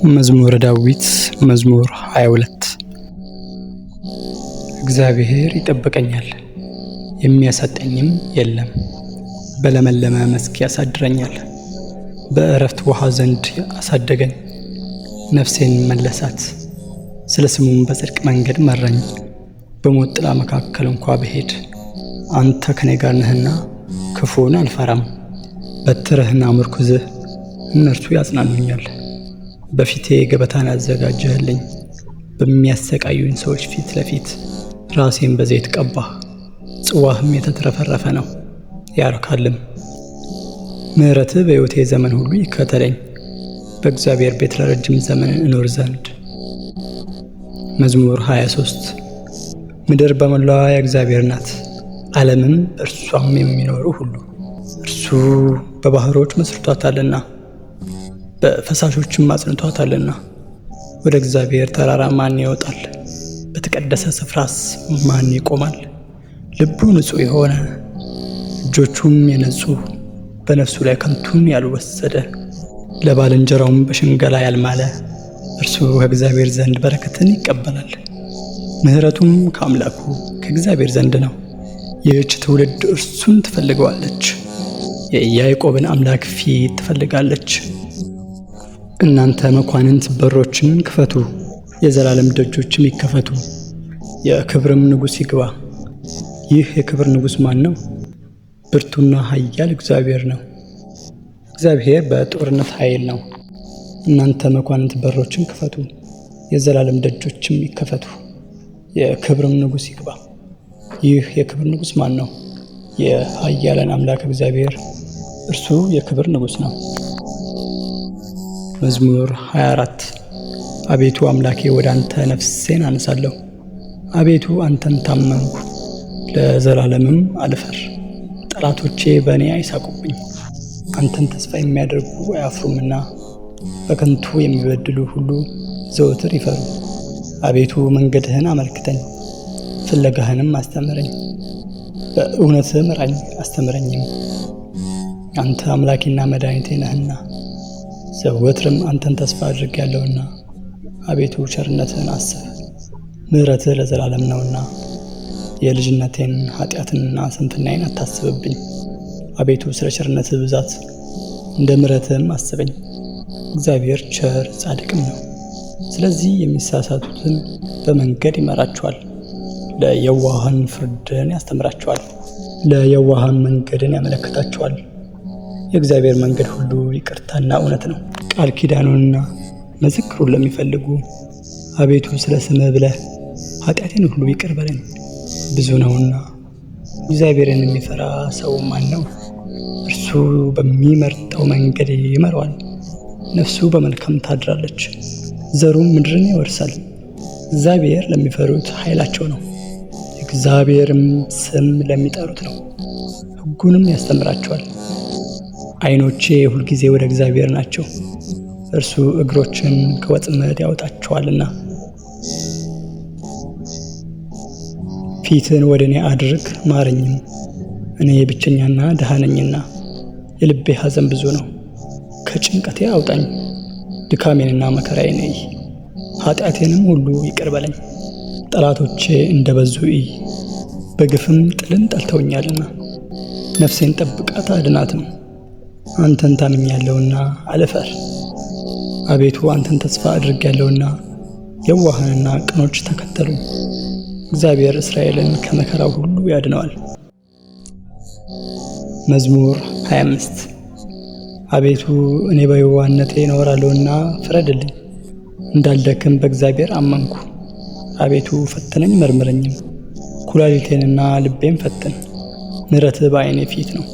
መዝሙረ ዳዊት መዝሙር 22 እግዚአብሔር ይጠብቀኛል፣ የሚያሳጣኝም የለም። በለመለመ መስክ ያሳድረኛል፣ በእረፍት ውሃ ዘንድ አሳደገኝ። ነፍሴን መለሳት፣ ስለ ስሙም በጽድቅ መንገድ መራኝ። በሞት ጥላ መካከል እንኳ ብሄድ አንተ ከኔ ጋር ነህና ክፉን አልፈራም። በትርህና ምርኩዝህ እነርሱ ያጽናኑኛል። በፊቴ ገበታን አዘጋጀህልኝ፣ በሚያሰቃዩኝ ሰዎች ፊት ለፊት። ራሴን በዘይት ቀባህ፣ ጽዋህም የተትረፈረፈ ነው ያረካልም። ምሕረትህ በሕይወቴ ዘመን ሁሉ ይከተለኝ፣ በእግዚአብሔር ቤት ለረጅም ዘመን እኖር ዘንድ። መዝሙር 23 ምድር በመላዋ የእግዚአብሔር ናት፣ ዓለምም እርሷም የሚኖሩ ሁሉ። እርሱ በባህሮች መስርቷታልና በፈሳሾችም አጽንቷታልና። ወደ እግዚአብሔር ተራራ ማን ይወጣል? በተቀደሰ ስፍራስ ማን ይቆማል? ልቡ ንጹሕ የሆነ እጆቹም የነጹ፣ በነፍሱ ላይ ከንቱን ያልወሰደ፣ ለባልንጀራውም በሽንገላ ያልማለ፣ እርሱ ከእግዚአብሔር ዘንድ በረከትን ይቀበላል። ምሕረቱም ከአምላኩ ከእግዚአብሔር ዘንድ ነው። ይህች ትውልድ እርሱን ትፈልገዋለች፣ የያዕቆብን አምላክ ፊት ትፈልጋለች። እናንተ መኳንንት በሮችን ክፈቱ፣ የዘላለም ደጆችም ይከፈቱ፣ የክብርም ንጉሥ ይግባ። ይህ የክብር ንጉሥ ማን ነው? ብርቱና ኃያል እግዚአብሔር ነው። እግዚአብሔር በጦርነት ኃይል ነው። እናንተ መኳንንት በሮችን ክፈቱ፣ የዘላለም ደጆችም ይከፈቱ፣ የክብርም ንጉሥ ይግባ። ይህ የክብር ንጉሥ ማን ነው? የኃያላን አምላክ እግዚአብሔር፣ እርሱ የክብር ንጉሥ ነው። መዝሙር 24 አቤቱ አምላኬ ወደ አንተ ነፍሴን አነሳለሁ። አቤቱ አንተን ታመንኩ፣ ለዘላለምም አልፈር። ጠላቶቼ በእኔ አይሳቁብኝ። አንተን ተስፋ የሚያደርጉ አያፍሩምና፣ በከንቱ የሚበድሉ ሁሉ ዘወትር ይፈሩ። አቤቱ መንገድህን አመልክተኝ፣ ፍለጋህንም አስተምረኝ። በእውነትህ ምራኝ አስተምረኝም፣ አንተ አምላኬና መድኃኒቴ ነህና። ዘወትርም አንተን ተስፋ አድርጌያለሁና። አቤቱ ቸርነትህን አስብ፣ ምሕረትህ ለዘላለም ነውና። የልጅነቴን ኃጢአትንና ስንፍናዬን አታስብብኝ። አቤቱ ስለ ቸርነትህ ብዛት እንደ ምሕረትህም አስበኝ። እግዚአብሔር ቸር ጻድቅም ነው፣ ስለዚህ የሚሳሳቱትን በመንገድ ይመራቸዋል። ለየዋሃን ፍርድን ያስተምራቸዋል፣ ለየዋሃን መንገድን ያመለክታቸዋል። የእግዚአብሔር መንገድ ሁሉ ይቅርታና እውነት ነው። ቃል ኪዳኑንና መዝክሩን ለሚፈልጉ አቤቱ ስለ ስምህ ብለህ ኃጢአቴን ሁሉ ይቅር በለኝ። ብዙ ነውና እግዚአብሔርን የሚፈራ ሰው ማን ነው? እርሱ በሚመርጠው መንገድ ይመራዋል። ነፍሱ በመልካም ታድራለች፣ ዘሩም ምድርን ይወርሳል። እግዚአብሔር ለሚፈሩት ኃይላቸው ነው፣ የእግዚአብሔርም ስም ለሚጠሩት ነው። ሕጉንም ያስተምራቸዋል። ዓይኖቼ ሁልጊዜ ወደ እግዚአብሔር ናቸው፣ እርሱ እግሮችን ከወጥመድ ያወጣቸዋልና። ፊትን ወደ እኔ አድርግ ማረኝም፣ እኔ ብቸኛና ድሃ ነኝና የልቤ ሐዘን ብዙ ነው። ከጭንቀቴ አውጣኝ፣ ድካሜንና መከራዬን እይ፣ ኃጢአቴንም ሁሉ ይቅር በለኝ። ጠላቶቼ እንደበዙ እይ፣ በግፍም ጥልን ጠልተውኛልና። ነፍሴን ጠብቃት አድናትም፣ አንተን ታምኛለሁና አልፈር። አቤቱ አንተን ተስፋ አድርጌያለሁና የዋሃንና ቅኖች ተከተሉኝ። እግዚአብሔር እስራኤልን ከመከራው ሁሉ ያድነዋል። መዝሙር 25 አቤቱ እኔ በየዋህነቴ እኖራለሁና ፍረድልኝ፣ እንዳልደክም በእግዚአብሔር አመንኩ። አቤቱ ፈትነኝ መርምረኝም፣ ኩላሊቴንና ልቤን ፈትን። ምሕረትህ በዓይኔ ፊት ነው፣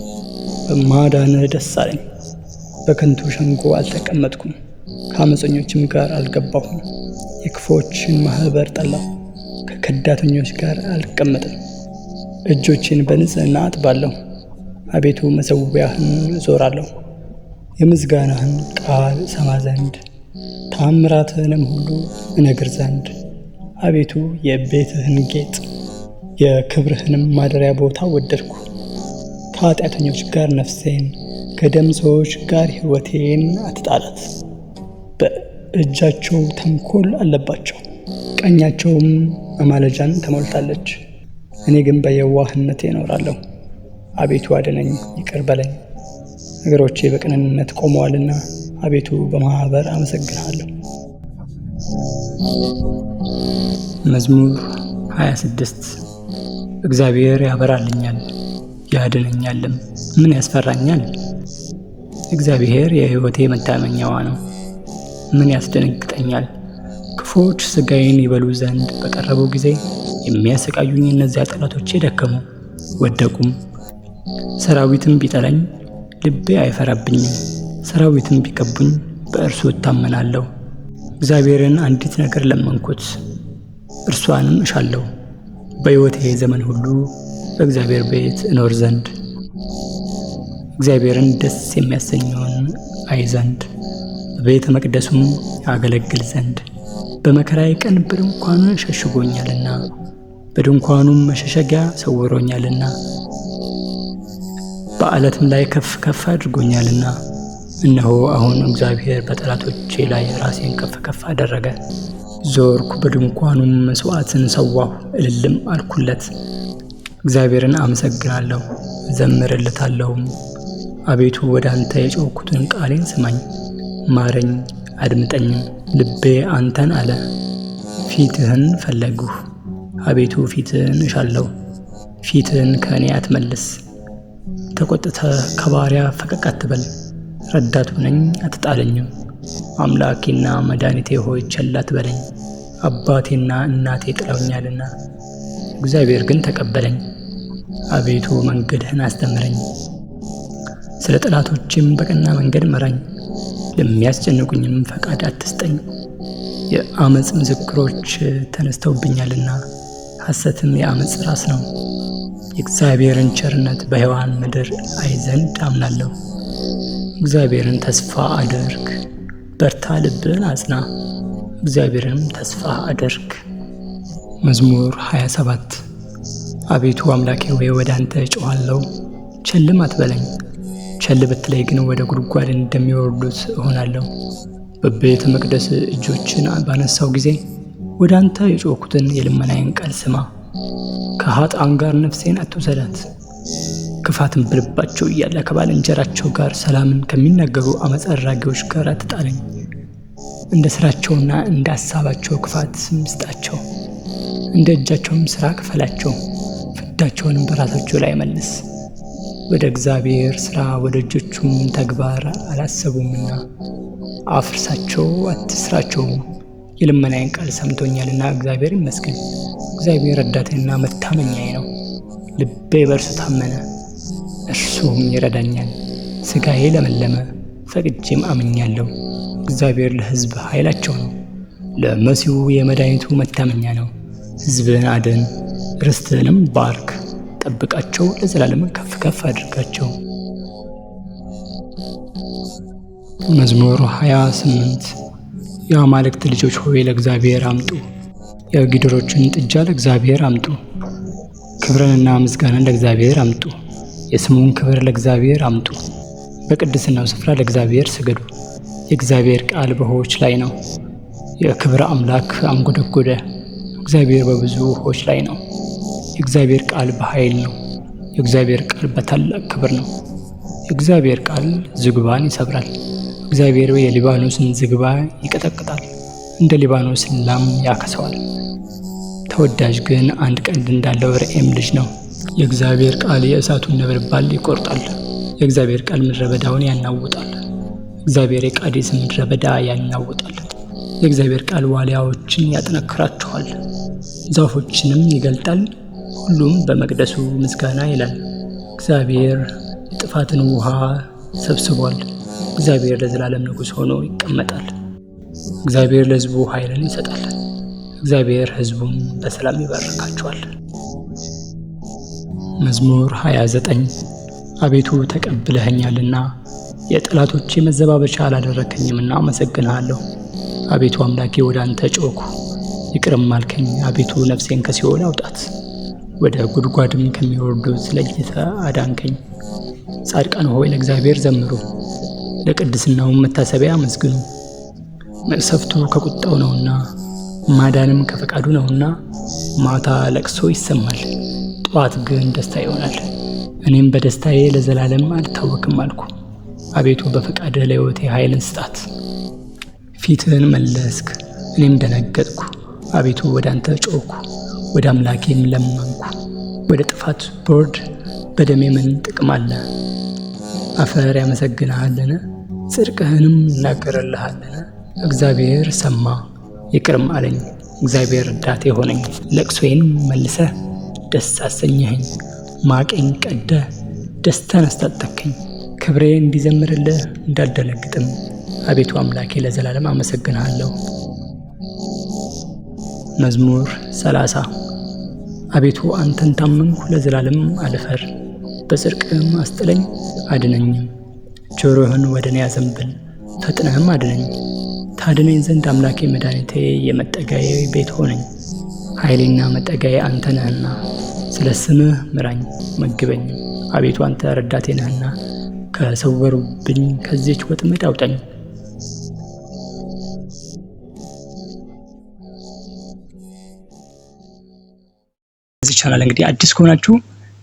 በማዳንህ ደስ አለኝ። በከንቱ ሸንጎ አልተቀመጥኩም፣ ከአመፀኞችም ጋር አልገባሁም። የክፉዎችን ማኅበር ጠላሁ፣ ከከዳተኞች ጋር አልቀመጥም። እጆቼን በንጽሕና አጥባለሁ። አቤቱ መሠዊያህን እዞራለሁ፣ የምስጋናህን ቃል እሰማ ዘንድ ተአምራትህንም ሁሉ እነግር ዘንድ። አቤቱ የቤትህን ጌጥ የክብርህንም ማደሪያ ቦታ ወደድኩ። ከኃጢአተኞች ጋር ነፍሴን ከደም ሰዎች ጋር ሕይወቴን አትጣላት። በእጃቸው ተንኮል አለባቸው፣ ቀኛቸውም መማለጃን ተሞልታለች። እኔ ግን በየዋህነቴ እኖራለሁ። አቤቱ አድነኝ፣ ይቅር በለኝ። እግሮቼ በቅንነት ቆመዋልና አቤቱ በማኅበር አመሰግንሃለሁ። መዝሙር 26 እግዚአብሔር ያበራልኛል ያድነኛልም፣ ምን ያስፈራኛል? እግዚአብሔር የሕይወቴ መታመኛዋ ነው፣ ምን ያስደነግጠኛል? ክፉዎች ሥጋዬን ይበሉ ዘንድ በቀረቡ ጊዜ የሚያሰቃዩኝ እነዚያ ጠላቶቼ ደከሙ ወደቁም። ሰራዊትም ቢጠላኝ ልቤ አይፈራብኝም፣ ሰራዊትም ቢከቡኝ በእርሱ እታመናለሁ። እግዚአብሔርን አንዲት ነገር ለመንኩት፣ እርሷንም እሻለሁ፣ በሕይወቴ ዘመን ሁሉ በእግዚአብሔር ቤት እኖር ዘንድ፣ እግዚአብሔርን ደስ የሚያሰኘውን አይ ዘንድ፣ በቤተ መቅደሱም ያገለግል ዘንድ። በመከራዬ ቀን በድንኳኑ ሸሽጎኛልና፣ በድንኳኑም መሸሸጊያ ሰውሮኛልና፣ በዓለትም ላይ ከፍ ከፍ አድርጎኛልና። እነሆ አሁን እግዚአብሔር በጠላቶቼ ላይ ራሴን ከፍ ከፍ አደረገ። ዞርኩ፣ በድንኳኑም መሥዋዕትን ሰዋሁ፣ እልልም አልኩለት። እግዚአብሔርን አመሰግናለሁ እዘምርለታለሁም። አቤቱ ወደ አንተ የጮኽኩትን ቃሌን ስማኝ፣ ማረኝ አድምጠኝም። ልቤ አንተን አለ፣ ፊትህን ፈለግሁ። አቤቱ ፊትህን እሻለሁ፣ ፊትህን ከእኔ አትመልስ። ተቆጥተህ ከባሪያ ፈቀቅ አትበል፣ ረዳት ሁነኝ አትጣለኝም። አምላኬና መድኃኒቴ ሆይ ቸል አትበለኝ። አባቴና እናቴ ጥለውኛልና እግዚአብሔር ግን ተቀበለኝ። አቤቱ መንገድህን አስተምረኝ፣ ስለ ጠላቶችም በቀና መንገድ ምራኝ። ለሚያስጨንቁኝም ፈቃድ አትስጠኝ። የአመፅ ምስክሮች ተነስተውብኛልና ሐሰትም የአመፅ ራስ ነው። የእግዚአብሔርን ቸርነት በሕያዋን ምድር አይ ዘንድ አምናለሁ። እግዚአብሔርን ተስፋ አድርግ፣ በርታ፣ ልብን አጽና፣ እግዚአብሔርንም ተስፋ አድርግ። መዝሙር 27 አቤቱ አምላኬ ሆይ ወደ አንተ እጮኻለሁ፣ ቸልም አትበለኝ። ቸል ብትለይ ግን ወደ ጉድጓድ እንደሚወርዱት እሆናለሁ። በቤተ መቅደስ እጆችን ባነሳው ጊዜ ወደ አንተ የጮኽኩትን የልመናዬን ቃል ስማ። ከኃጥአን ጋር ነፍሴን አትውሰዳት። ክፋትን በልባቸው እያለ ከባልንጀራቸው ጋር ሰላምን ከሚናገሩ ዓመፅ አድራጊዎች ጋር አትጣለኝ። እንደ ሥራቸውና እንደ አሳባቸው ክፋት ስጣቸው፣ እንደ እጃቸውም ሥራ ክፈላቸው። ፍዳቸውንም በራሳቸው ላይ መልስ። ወደ እግዚአብሔር ሥራ ወደ እጆቹም ተግባር አላሰቡምና አፍርሳቸው አትስራቸውም። የልመናዬን ቃል ሰምቶኛልና እግዚአብሔር ይመስገን። እግዚአብሔር ረዳቴና መታመኛዬ ነው። ልቤ በእርሱ ታመነ፣ እርሱም ይረዳኛል። ሥጋዬ ለመለመ፣ ፈቅጄም አምኛለሁ። እግዚአብሔር ለሕዝብ ኃይላቸው ነው፣ ለመሲሁ የመድኃኒቱ መታመኛ ነው። ሕዝብህን አድን፣ ርስትህንም ባርክ፣ ጠብቃቸው፣ ለዘላለም ከፍ ከፍ አድርጋቸው። መዝሙር 28 የአማልክት ልጆች ሆይ ለእግዚአብሔር አምጡ፣ የጊደሮችን ጥጃ ለእግዚአብሔር አምጡ። ክብርንና ምስጋናን ለእግዚአብሔር አምጡ፣ የስሙን ክብር ለእግዚአብሔር አምጡ። በቅድስናው ስፍራ ለእግዚአብሔር ስገዱ። የእግዚአብሔር ቃል በውኆች ላይ ነው። የክብር አምላክ አንጎደጎደ። እግዚአብሔር በብዙ ውኆች ላይ ነው። የእግዚአብሔር ቃል በኃይል ነው። የእግዚአብሔር ቃል በታላቅ ክብር ነው። የእግዚአብሔር ቃል ዝግባን ይሰብራል። እግዚአብሔር የሊባኖስን ዝግባ ይቀጠቅጣል፣ እንደ ሊባኖስ ላም ያከሰዋል። ተወዳጅ ግን አንድ ቀንድ እንዳለው ርኤም ልጅ ነው። የእግዚአብሔር ቃል የእሳቱን ነበልባል ይቆርጣል። የእግዚአብሔር ቃል ምድረ በዳውን ያናውጣል። እግዚአብሔር የቃዴስ ምድረ በዳ ያናውጣል። የእግዚአብሔር ቃል ዋልያዎችን ያጠነክራቸዋል፣ ዛፎችንም ይገልጣል። ሁሉም በመቅደሱ ምስጋና ይላል። እግዚአብሔር የጥፋትን ውሃ ሰብስቧል። እግዚአብሔር ለዘላለም ንጉሥ ሆኖ ይቀመጣል። እግዚአብሔር ለሕዝቡ ኃይልን ይሰጣል። እግዚአብሔር ሕዝቡን በሰላም ይባርካቸዋል። መዝሙር 29 አቤቱ ተቀብለኸኛልና የጠላቶቼ መዘባበቻ አላደረከኝምና አመሰግንሃለሁ። አቤቱ አምላኬ ወደ አንተ ጮኽሁ፣ ይቅርም አልከኝ። አቤቱ ነፍሴን ከሲኦል አውጣት፣ ወደ ጉድጓድም ከሚወርዱት ለይተህ አዳንከኝ። ጻድቃን ሆይ ለእግዚአብሔር ዘምሩ፣ ለቅድስናውም መታሰቢያ አመስግኑ። መቅሰፍቱ ከቁጣው ነውና ማዳንም ከፈቃዱ ነውና ማታ ለቅሶ ይሰማል፣ ጠዋት ግን ደስታ ይሆናል። እኔም በደስታዬ ለዘላለም አልታወክም አልኩ። አቤቱ በፈቃድህ ለሕይወቴ ኃይልን ስጣት። ፊትህን መለስክ፣ እኔም ደነገጥኩ። አቤቱ ወደ አንተ ጮኽኩ፣ ወደ አምላኬም ለመንኩ። ወደ ጥፋት ቦርድ በደሜ ምን ጥቅም አለ? አፈር ያመሰግንሃልን? ጽድቅህንም ይናገርልሃልን? እግዚአብሔር ሰማ ይቅርም አለኝ። እግዚአብሔር ረዳቴ ሆነኝ። ለቅሶዬን መልሰህ ደስ አሰኘኸኝ። ማቄን ቀደህ ደስታን አስታጠቅከኝ። ክብሬ እንዲዘምርልህ እንዳልደነግጥም አቤቱ አምላኬ ለዘላለም አመሰግንሃለሁ። መዝሙር 30 አቤቱ አንተን ታመንኩ፣ ለዘላለም አልፈር። በጽድቅህም አስጥለኝ አድነኝም። ጆሮህን ወደ እኔ አዘንብል፣ ፈጥነህም አድነኝ። ታድነኝ ዘንድ አምላኬ መድኃኒቴ የመጠጊያዬ ቤት ሆነኝ። ኃይሌና መጠጊያዬ አንተ ነህና ስለ ስምህ ምራኝ መግበኝም። አቤቱ አንተ ረዳቴ ነህና ከሰወሩብኝ ከዚች ወጥመድ አውጣኝ። እዚህ ቻናል እንግዲህ አዲስ ከሆናችሁ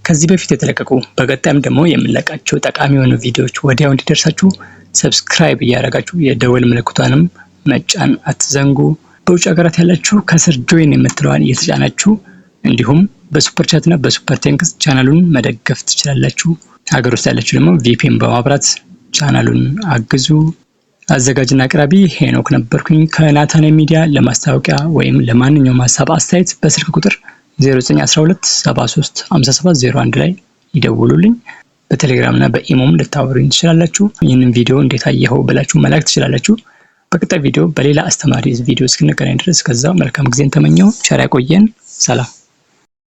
ከዚህ በፊት የተለቀቁ በቀጣይም ደግሞ የምንለቃቸው ጠቃሚ የሆኑ ቪዲዮዎች ወዲያው እንዲደርሳችሁ ሰብስክራይብ እያደረጋችሁ የደወል ምልክቷንም መጫን አትዘንጉ። በውጭ ሀገራት ያላችሁ ከስር ጆይን የምትለዋን እየተጫናችሁ እንዲሁም በሱፐር ቻት እና በሱፐር ቴንክስ ቻናሉን መደገፍ ትችላላችሁ። ሀገር ውስጥ ያላችሁ ደግሞ ቪፒኤን በማብራት ቻናሉን አግዙ። አዘጋጅና አቅራቢ ሄኖክ ነበርኩኝ ከናታን ሚዲያ። ለማስታወቂያ ወይም ለማንኛውም ሀሳብ አስተያየት በስልክ ቁጥር 0912735701 ላይ ይደውሉልኝ። በቴሌግራም እና በኢሞም ልታወሩኝ ትችላላችሁ። ይህንን ቪዲዮ እንዴት አየኸው ብላችሁ መላክ ትችላላችሁ። በቀጣይ ቪዲዮ በሌላ አስተማሪ ቪዲዮ እስክንገናኝ ድረስ ከዛው መልካም ጊዜን ተመኘው። ቸር ያቆየን። ሰላም።